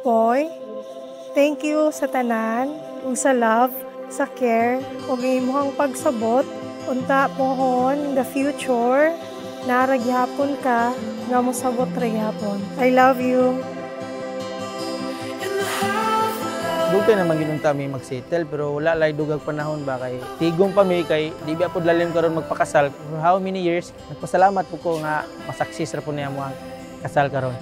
Boy, thank you sa tanan, ug sa love, sa care, ug imong pagsabot. Unta pohon in the future, naragyapon ka, nga mosabot ra gyapon. I love you. Dugay naman ginunta mi mag-settle pero wala lay dugag panahon ba kay tigong pa mi kay di ba pud lalim karon magpakasal. For how many years? Nagpasalamat po ko nga masaksis ra po niya mo ang kasal karon.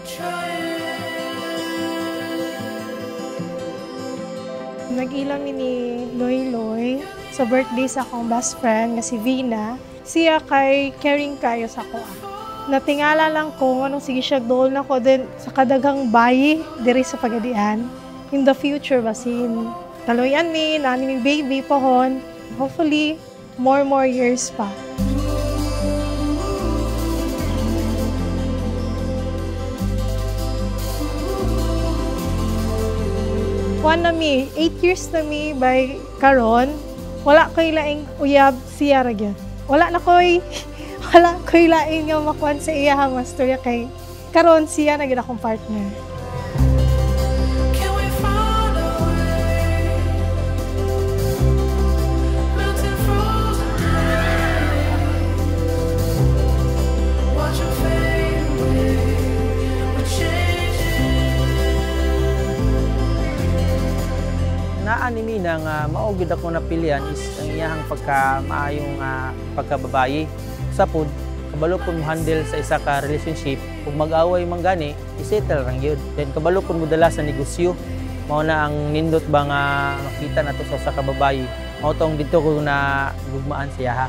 Nag-ilang ni Loy sa birthday sa akong best friend nga si Vina. Siya kay caring kayo sa ko. Natingala lang ko anong sige siya dol na ko din sa kadagang bayi diri sa Pagadian. In the future basin taloyan mi nani mi baby pohon. Hopefully more years pa. One na mi, 8 years na mi by karon. Wala ko'y laing uyab siya ra gyud. Wala ko'y laing nga makuan sa iya nga storya kay karon siya na gyud akong partner. Ni Mina nga mao gyud ako napilian is ang iyahang pagkamaayong pagkababayi. Sa pod kabalo pud mo handle sa isa ka relationship ug mag-away man gani isettle ra gyud. Then kabalo pud mo dala sa negosyo. Mao na ang nindot ba nga makita nato sa usa ka babayi. Mao tong dito ko na gugmaan siya ha.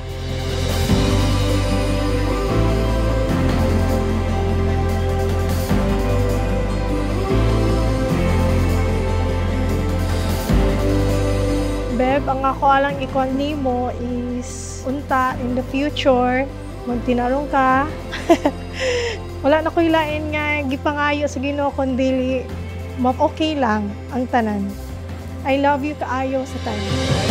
Beb, ang ako alang ikon nimo is unta in the future magtinarong ka. Wala na ko'y lain nga gipangayo sa Ginoo kun dili okay lang ang tanan. I love you kaayo sa tanan.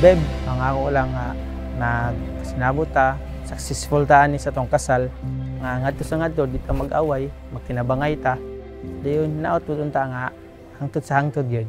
Beb, ang ako lang na sinabot ta, successful ta ni sa tong kasal. Ngadto sa ngadto di ta mag-away, magtinabangay ta. Dayon naot pud unta nga hangtod sa hangtod gyud.